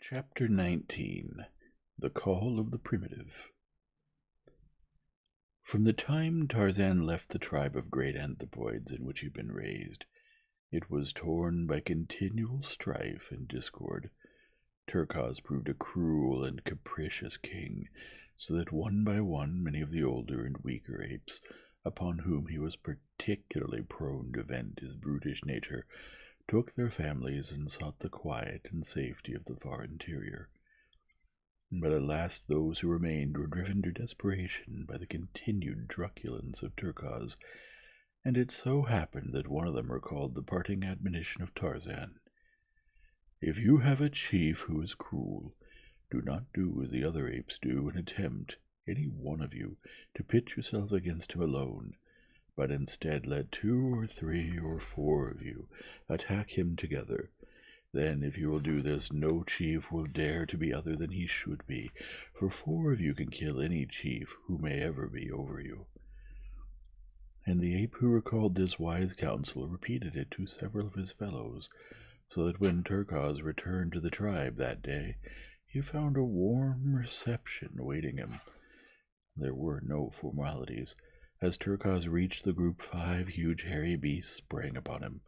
Chapter 19. The Call of the Primitive. From the time Tarzan left the tribe of great anthropoids in which he had been raised, it was torn by continual strife and discord. Turcos proved a cruel and capricious king, so that one by one many of the older and weaker apes, upon whom he was particularly prone to vent his brutish nature, took their families and sought the quiet and safety of the far interior. But at last those who remained were driven to desperation by the continued truculence of Turcos, and it so happened that one of them recalled the parting admonition of Tarzan. "If you have a chief who is cruel, do not do as the other apes do and attempt, any one of you, to pit yourself against him alone, but instead let 2 or 3 or 4 of you attack him together. Then, if you will do this, no chief will dare to be other than he should be, for 4 of you can kill any chief who may ever be over you." And the ape who recalled this wise counsel repeated it to several of his fellows, so that when Turcos returned to the tribe that day, he found a warm reception awaiting him. There were no formalities. As Turcos reached the group, 5 huge hairy beasts sprang upon him.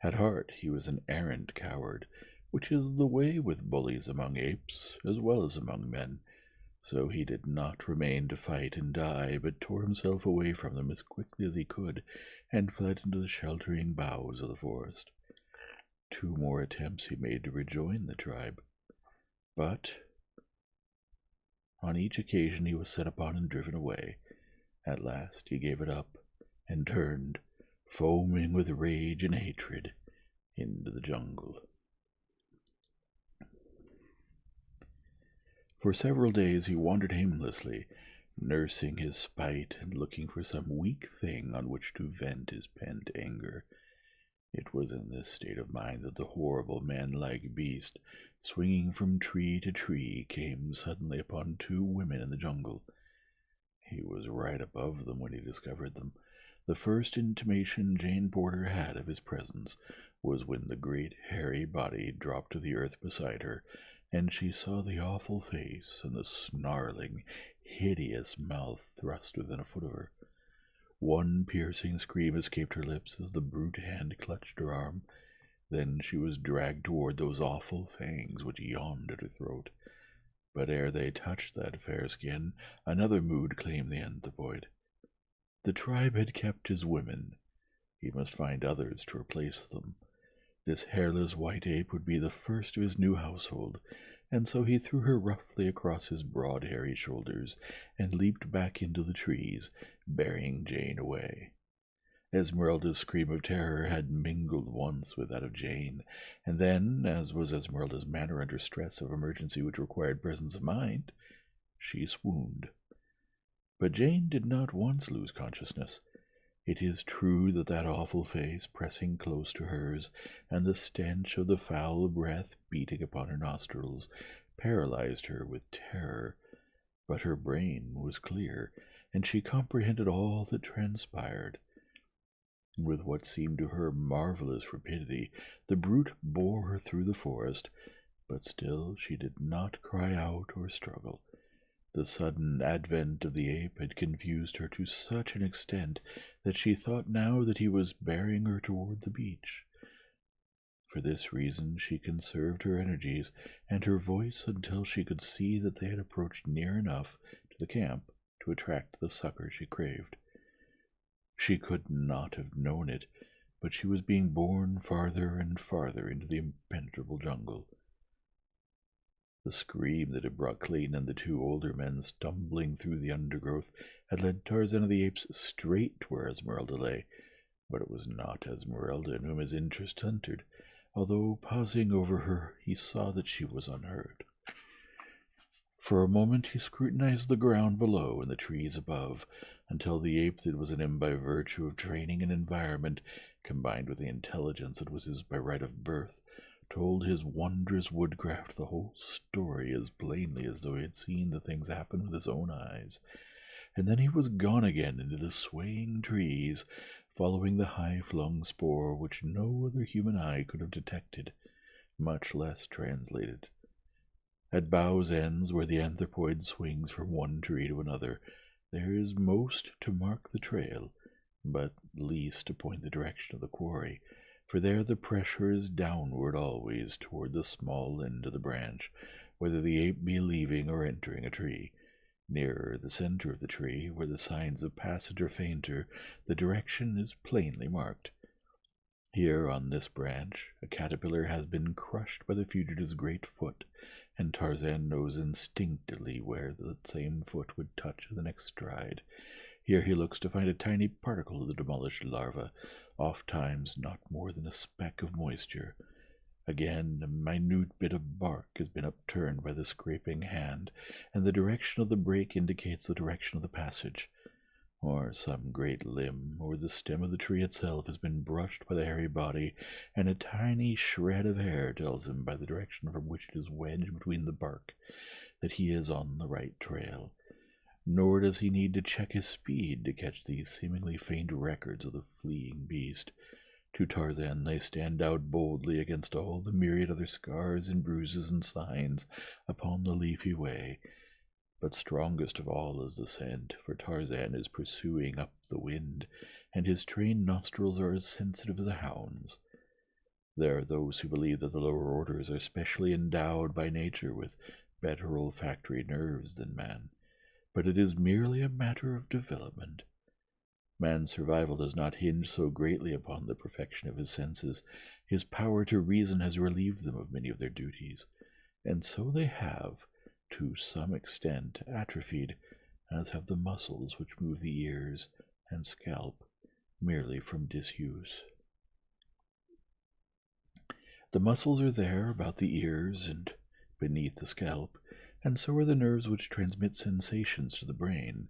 At heart he was an arrant coward, which is the way with bullies among apes as well as among men, so he did not remain to fight and die, but tore himself away from them as quickly as he could, and fled into the sheltering boughs of the forest. 2 more attempts he made to rejoin the tribe, but on each occasion he was set upon and driven away. At last he gave it up, and turned, foaming with rage and hatred, into the jungle. For several days he wandered aimlessly, nursing his spite and looking for some weak thing on which to vent his pent anger. It was in this state of mind that the horrible man-like beast, swinging from tree to tree, came suddenly upon 2 women in the jungle. He was right above them when he discovered them. The first intimation Jane Porter had of his presence was when the great hairy body dropped to the earth beside her, and she saw the awful face and the snarling, hideous mouth thrust within a foot of her. One piercing scream escaped her lips as the brute hand clutched her arm. Then she was dragged toward those awful fangs which yawned at her throat. But ere they touched that fair skin, another mood claimed the anthropoid. The tribe had kept his women. He must find others to replace them. This hairless white ape would be the first of his new household, and so he threw her roughly across his broad hairy shoulders and leaped back into the trees, bearing Jane away. Esmeralda's scream of terror had mingled once with that of Jane, and then, as was Esmeralda's manner under stress of emergency which required presence of mind, she swooned. But Jane did not once lose consciousness. It is true that that awful face pressing close to hers, and the stench of the foul breath beating upon her nostrils, paralyzed her with terror, but her brain was clear, and she comprehended all that transpired. With what seemed to her marvelous rapidity, the brute bore her through the forest, but still she did not cry out or struggle. The sudden advent of the ape had confused her to such an extent that she thought now that he was bearing her toward the beach. For this reason she conserved her energies and her voice until she could see that they had approached near enough to the camp to attract the succor she craved. She could not have known it, but she was being borne farther and farther into the impenetrable jungle. The scream that had brought Clayton and the 2 older men stumbling through the undergrowth had led Tarzan of the Apes straight to where Esmeralda lay, but it was not Esmeralda in whom his interest centered, although, pausing over her, he saw that she was unhurt. For a moment he scrutinized the ground below and the trees above, until the ape that was in him by virtue of training and environment, combined with the intelligence that was his by right of birth, told his wondrous woodcraft the whole story as plainly as though he had seen the things happen with his own eyes. And then he was gone again into the swaying trees, following the high-flung spoor which no other human eye could have detected, much less translated. At boughs' ends, where the anthropoid swings from one tree to another, there is most to mark the trail, but least to point the direction of the quarry, for there the pressure is downward always toward the small end of the branch, whether the ape be leaving or entering a tree. Nearer the center of the tree, where the signs of passage are fainter, the direction is plainly marked. Here on this branch, a caterpillar has been crushed by the fugitive's great foot, and Tarzan knows instinctively where the same foot would touch the next stride. Here he looks to find a tiny particle of the demolished larva, oft-times not more than a speck of moisture. Again, a minute bit of bark has been upturned by the scraping hand, and the direction of the break indicates the direction of the passage. Or some great limb, or the stem of the tree itself has been brushed by the hairy body, and a tiny shred of hair tells him by the direction from which it is wedged between the bark that he is on the right trail. Nor does he need to check his speed to catch these seemingly faint records of the fleeing beast. To Tarzan they stand out boldly against all the myriad other scars and bruises and signs upon the leafy way. But strongest of all is the scent, for Tarzan is pursuing up the wind, and his trained nostrils are as sensitive as a hound's. There are those who believe that the lower orders are specially endowed by nature with better olfactory nerves than man, but it is merely a matter of development. Man's survival does not hinge so greatly upon the perfection of his senses. His power to reason has relieved them of many of their duties, and so they have, to some extent, atrophied, as have the muscles which move the ears and scalp merely from disuse. The muscles are there about the ears and beneath the scalp, and so are the nerves which transmit sensations to the brain,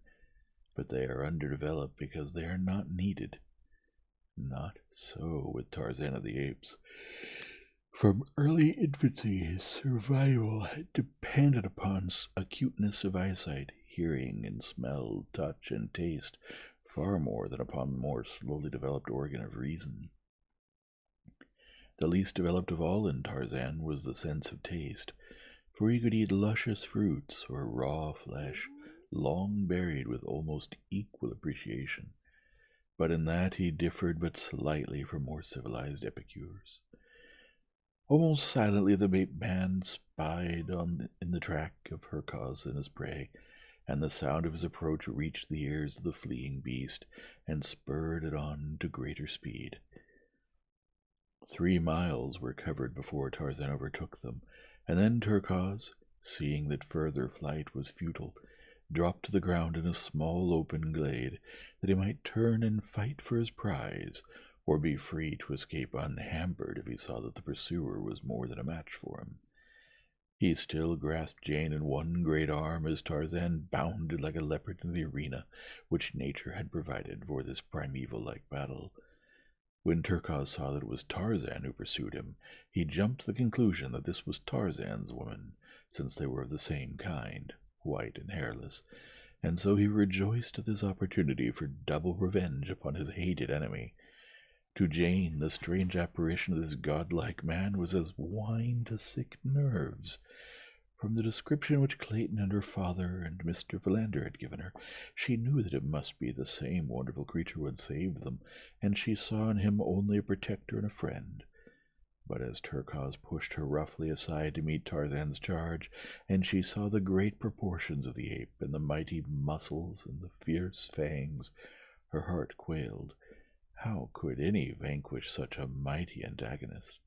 but they are underdeveloped because they are not needed. Not so with Tarzan of the Apes. From early infancy, his survival had depended upon acuteness of eyesight, hearing and smell, touch and taste, far more than upon the more slowly developed organ of reason. The least developed of all in Tarzan was the sense of taste, for he could eat luscious fruits or raw flesh, long buried with almost equal appreciation, but in that he differed but slightly from more civilized epicures. Almost silently the ape man spied in the track of Hercos and his prey, and the sound of his approach reached the ears of the fleeing beast and spurred it on to greater speed. 3 miles were covered before Tarzan overtook them, and then Hercos, seeing that further flight was futile, dropped to the ground in a small open glade, that he might turn and fight for his prize, or be free to escape unhampered if he saw that the pursuer was more than a match for him. He still grasped Jane in one great arm as Tarzan bounded like a leopard into the arena which nature had provided for this primeval-like battle. When Hercos saw that it was Tarzan who pursued him, he jumped to the conclusion that this was Tarzan's woman, since they were of the same kind, white and hairless, and so he rejoiced at this opportunity for double revenge upon his hated enemy. To Jane, the strange apparition of this godlike man was as wine to sick nerves. From the description which Clayton and her father and Mr. Philander had given her, she knew that it must be the same wonderful creature who had saved them, and she saw in him only a protector and a friend. But as Hercos pushed her roughly aside to meet Tarzan's charge, and she saw the great proportions of the ape, and the mighty muscles and the fierce fangs, her heart quailed. How could any vanquish such a mighty antagonist?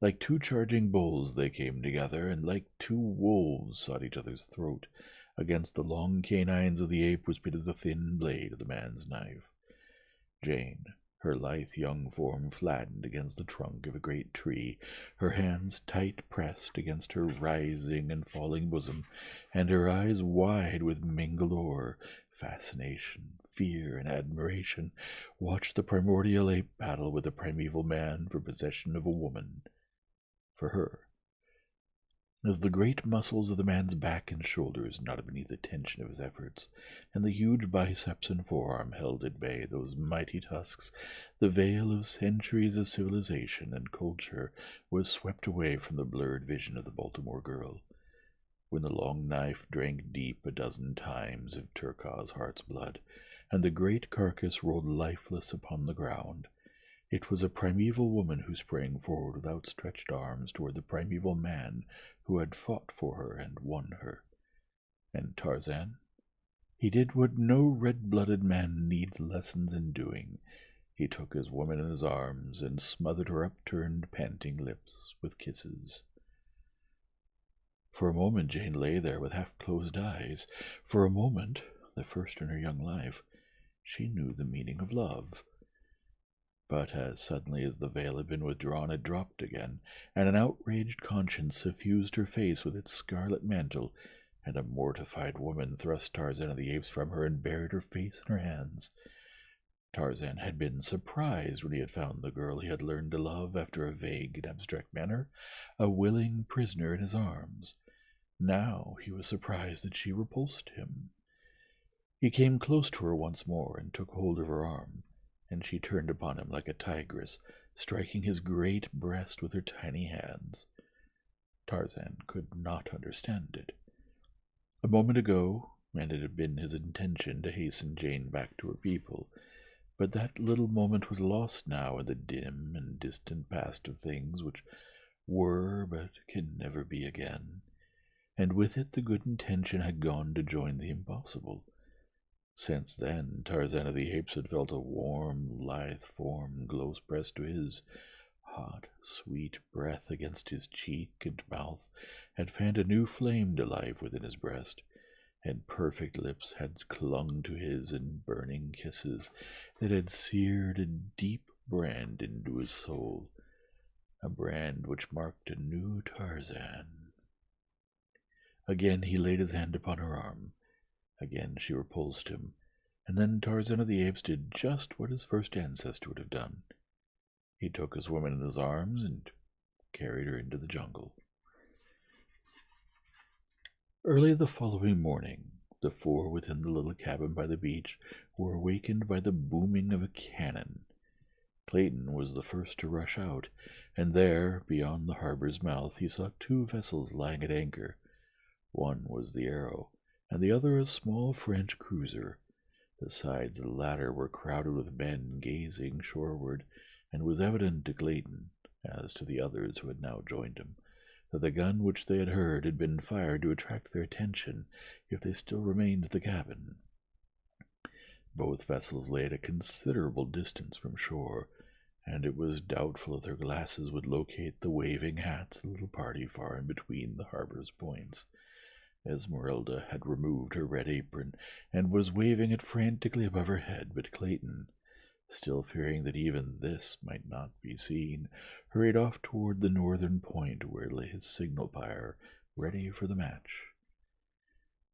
Like 2 charging bulls they came together, and like 2 wolves sought each other's throat. Against the long canines of the ape was pitted the thin blade of the man's knife. Jane, her lithe young form flattened against the trunk of a great tree, her hands tight pressed against her rising and falling bosom, and her eyes wide with mingled horror, fascination, fear, and admiration, watched the primordial ape battle with the primeval man for possession of a woman. For her, as the great muscles of the man's back and shoulders nodded beneath the tension of his efforts, and the huge biceps and forearm held at bay those mighty tusks, the veil of centuries of civilization and culture was swept away from the blurred vision of the Baltimore girl. when the long knife drank deep a dozen times of Turkaw's heart's blood, and the great carcass rolled lifeless upon the ground. It was a primeval woman who sprang forward with outstretched arms toward the primeval man who had fought for her and won her. And Tarzan? He did what no red-blooded man needs lessons in doing. He took his woman in his arms and smothered her upturned, panting lips with kisses. For a moment Jane lay there with half-closed eyes. For a moment, the first in her young life, she knew the meaning of love. But as suddenly as the veil had been withdrawn, it dropped again, and an outraged conscience suffused her face with its scarlet mantle, and a mortified woman thrust Tarzan of the Apes from her and buried her face in her hands. Tarzan had been surprised when he had found the girl he had learned to love after a vague and abstract manner, a willing prisoner in his arms. Now he was surprised that she repulsed him. He came close to her once more and took hold of her arm, and she turned upon him like a tigress, striking his great breast with her tiny hands. Tarzan could not understand it. A moment ago, and it had been his intention to hasten Jane back to her people, but that little moment was lost now in the dim and distant past of things which were but can never be again, and with it the good intention had gone to join the impossible. Since then, Tarzan of the Apes had felt a warm, lithe form close pressed to his, hot, sweet breath against his cheek and mouth had fanned a new flame to life within his breast, and perfect lips had clung to his in burning kisses that had seared a deep brand into his soul, a brand which marked a new Tarzan. Again he laid his hand upon her arm. Again she repulsed him, and then Tarzan of the Apes did just what his first ancestor would have done. He took his woman in his arms and carried her into the jungle. Early the following morning, the four within the little cabin by the beach were awakened by the booming of a cannon. Clayton was the first to rush out, and there, beyond the harbor's mouth, he saw two vessels lying at anchor. One was the Arrow, and the other a small French cruiser. The sides of the latter were crowded with men gazing shoreward, and it was evident to Clayton, as to the others who had now joined him, that the gun which they had heard had been fired to attract their attention if they still remained at the cabin. Both vessels lay at a considerable distance from shore, and it was doubtful if their glasses would locate the waving hats of the little party far in between the harbor's points. Esmeralda had removed her red apron and was waving it frantically above her head, but Clayton, still fearing that even this might not be seen, hurried off toward the northern point where lay his signal pyre, ready for the match.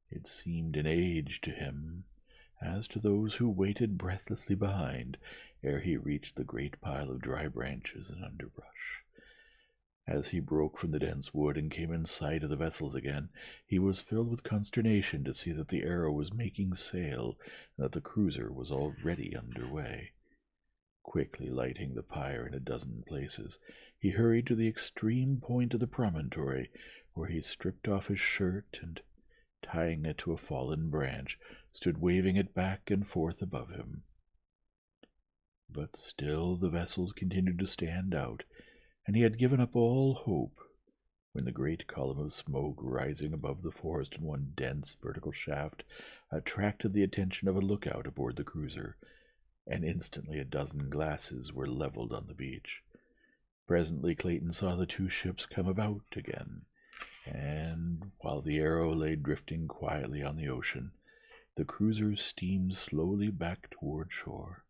It seemed an age to him, as to those who waited breathlessly behind, ere he reached the great pile of dry branches and underbrush. As he broke from the dense wood and came in sight of the vessels again, he was filled with consternation to see that the Arrow was making sail and that the cruiser was already under way. Quickly lighting the pyre in a dozen places, he hurried to the extreme point of the promontory, where he stripped off his shirt and, tying it to a fallen branch, stood waving it back and forth above him. But still the vessels continued to stand out, and he had given up all hope, when the great column of smoke rising above the forest in one dense vertical shaft attracted the attention of a lookout aboard the cruiser, and instantly a dozen glasses were leveled on the beach. Presently Clayton saw the two ships come about again, and, while the Arrow lay drifting quietly on the ocean, the cruiser steamed slowly back toward shore.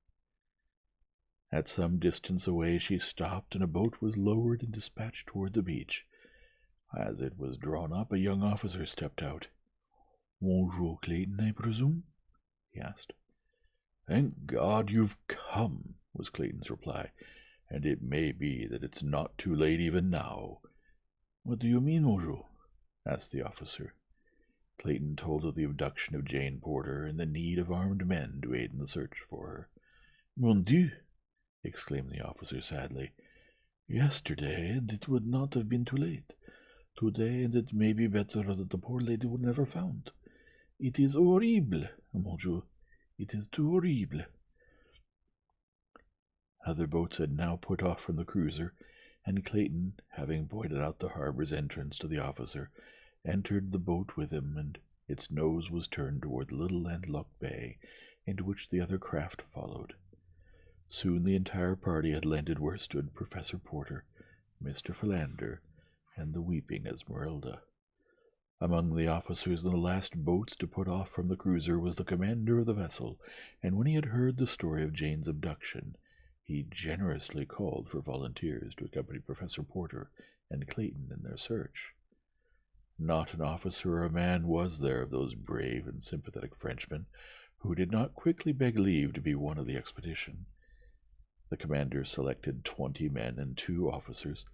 At some distance away she stopped, and a boat was lowered and dispatched toward the beach. As it was drawn up, a young officer stepped out. "Bonjour, Clayton, I presume?" he asked. "Thank God you've come," was Clayton's reply, "and it may be that it's not too late even now." "What do you mean, Bonjour?" asked the officer. Clayton told of the abduction of Jane Porter and the need of armed men to aid in the search for her. "Mon Dieu!" exclaimed the officer sadly. "Yesterday, and it would not have been too late. today, and it may be better that the poor lady were never found. It is horrible, mon Dieu. It is too horrible. Other boats had now put off from the cruiser, and Clayton, having pointed out the harbor's entrance to the officer, entered the boat with him, and its nose was turned toward the little landlocked bay, into which the other craft followed. Soon the entire party had landed where stood Professor Porter, Mr. Philander, and the weeping Esmeralda. Among the officers in the last boats to put off from the cruiser was the commander of the vessel, and when he had heard the story of Jane's abduction, he generously called for volunteers to accompany Professor Porter and Clayton in their search. Not an officer or a man was there of those brave and sympathetic Frenchmen who did not quickly beg leave to be one of the expedition. The commander selected 20 men and 2 officers,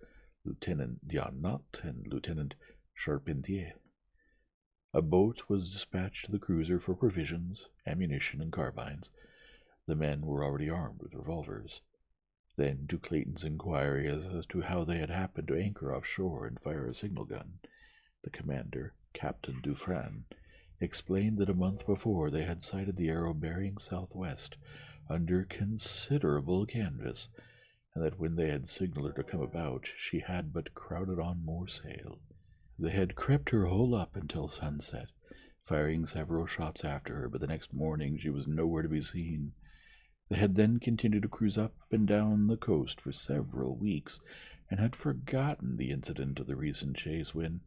Lieutenant Dianat and Lieutenant Charpentier. A boat was dispatched to the cruiser for provisions, ammunition, and carbines. The men were already armed with revolvers. Then, to Clayton's inquiry as to how they had happened to anchor offshore and fire a signal gun, the commander, Captain Dufresne, explained that a month before they had sighted the Arrow bearing southwest under considerable canvas, and that when they had signaled her to come about, she had but crowded on more sail. They had crept her hull up until sunset, firing several shots after her, but the next morning she was nowhere to be seen. They had then continued to cruise up and down the coast for several weeks, and had forgotten the incident of the recent chase when,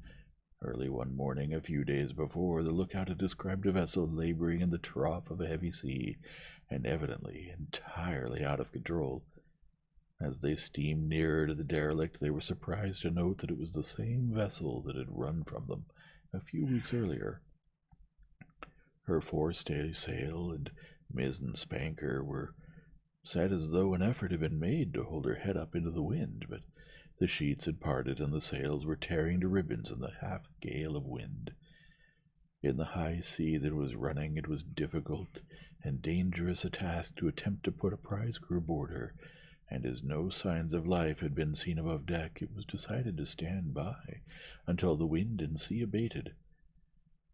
early one morning, a few days before, the lookout had described a vessel laboring in the trough of a heavy sea, and evidently entirely out of control. As they steamed nearer to the derelict, they were surprised to note that it was the same vessel that had run from them a few weeks earlier. Her forestay-sail and mizzen spanker were set as though an effort had been made to hold her head up into the wind, but the sheets had parted and the sails were tearing to ribbons in the half-gale of wind. In the high sea that was running, it was difficult and dangerous a task to attempt to put a prize crew aboard her, and as no signs of life had been seen above deck, it was decided to stand by until the wind and sea abated.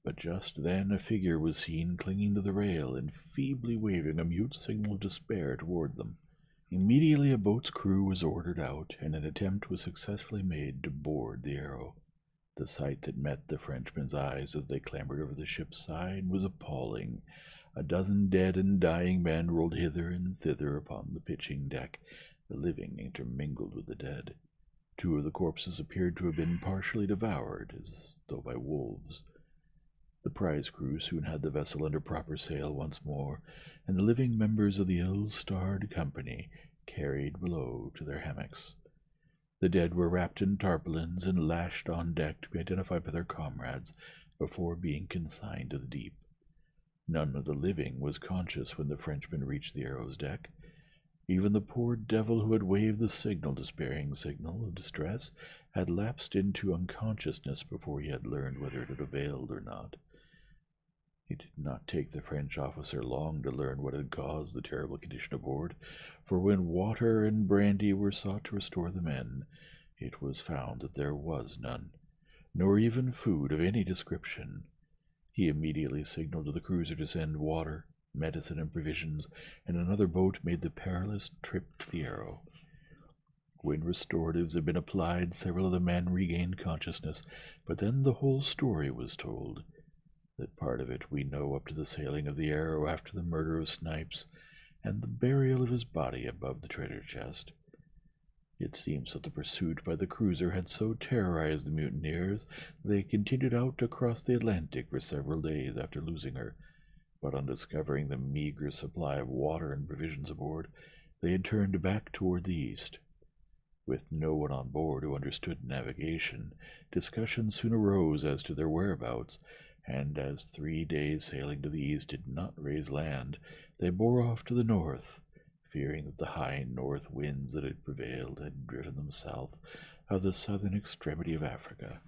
But just then a figure was seen clinging to the rail and feebly waving a mute signal of despair toward them. Immediately a boat's crew was ordered out, and an attempt was successfully made to board the Arrow. The sight that met the Frenchmen's eyes as they clambered over the ship's side was appalling. A dozen dead and dying men rolled hither and thither upon the pitching deck, the living intermingled with the dead. 2 of the corpses appeared to have been partially devoured, as though by wolves. The prize crew soon had the vessel under proper sail once more, and the living members of the ill-starred company carried below to their hammocks. The dead were wrapped in tarpaulins and lashed on deck to be identified by their comrades before being consigned to the deep. None of the living was conscious when the Frenchman reached the Arrow's deck. Even the poor devil who had waved the despairing signal of distress, had lapsed into unconsciousness before he had learned whether it had availed or not. It did not take the French officer long to learn what had caused the terrible condition aboard, for when water and brandy were sought to restore the men, it was found that there was none, nor even food of any description. He immediately signaled to the cruiser to send water, medicine, and provisions, and another boat made the perilous trip to the Arrow. When restoratives had been applied, several of the men regained consciousness, but then the whole story was told. That part of it we know up to the sailing of the Arrow after the murder of Snipes, and the burial of his body above the treasure chest. It seems that the pursuit by the cruiser had so terrorized the mutineers that they continued out across the Atlantic for several days after losing her, but on discovering the meager supply of water and provisions aboard, they had turned back toward the east. With no one on board who understood navigation, discussion soon arose as to their whereabouts, and as 3 days sailing to the east did not raise land, they bore off to the north, fearing that the high north winds that had prevailed had driven them south of the southern extremity of Africa.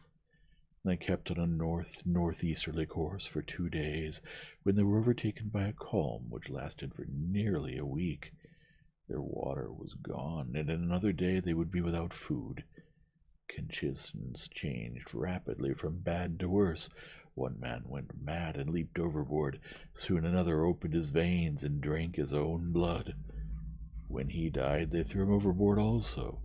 They kept on a northeasterly course for 2 days, when they were overtaken by a calm which lasted for nearly a week. Their water was gone, and in another day they would be without food. Conditions changed rapidly from bad to worse. One man went mad and leaped overboard. Soon another opened his veins and drank his own blood. When he died, they threw him overboard also,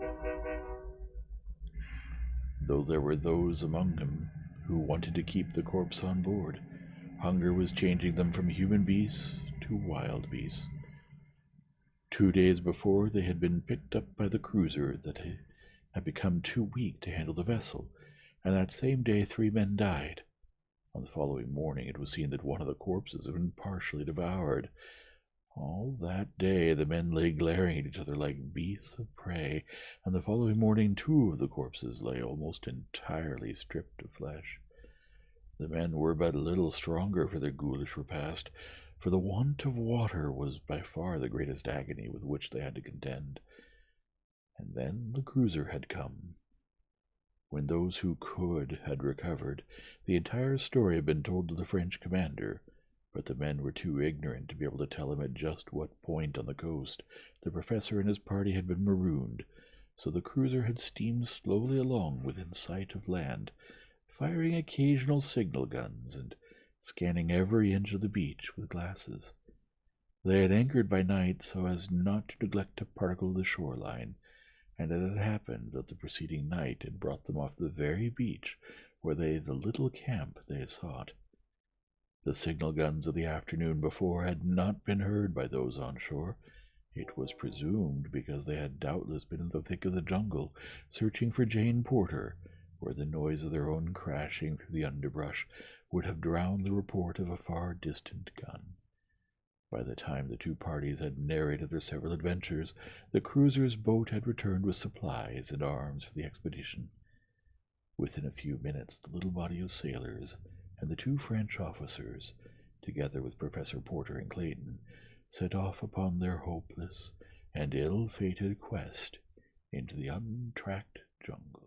though there were those among them who wanted to keep the corpse on board. Hunger was changing them from human beasts to wild beasts. 2 days before, they had been picked up by the cruiser that had become too weak to handle the vessel, and that same day 3 men died. On the following morning it was seen that one of the corpses had been partially devoured. All that day the men lay glaring at each other like beasts of prey, and the following morning 2 of the corpses lay almost entirely stripped of flesh. The men were but little stronger for their ghoulish repast, for the want of water was by far the greatest agony with which they had to contend. And then the cruiser had come. When those who could had recovered, the entire story had been told to the French commander, but the men were too ignorant to be able to tell him at just what point on the coast the professor and his party had been marooned, so the cruiser had steamed slowly along within sight of land, firing occasional signal guns and scanning every inch of the beach with glasses. They had anchored by night so as not to neglect a particle of the shoreline, and it had happened that the preceding night had brought them off the very beach where lay the little camp they had sought. The signal guns of the afternoon before had not been heard by those on shore. It was presumed because they had doubtless been in the thick of the jungle, searching for Jane Porter, where the noise of their own crashing through the underbrush would have drowned the report of a far distant gun. By the time the 2 parties had narrated their several adventures, the cruiser's boat had returned with supplies and arms for the expedition. Within a few minutes, the little body of sailors and the 2 French officers, together with Professor Porter and Clayton, set off upon their hopeless and ill-fated quest into the untracked jungle.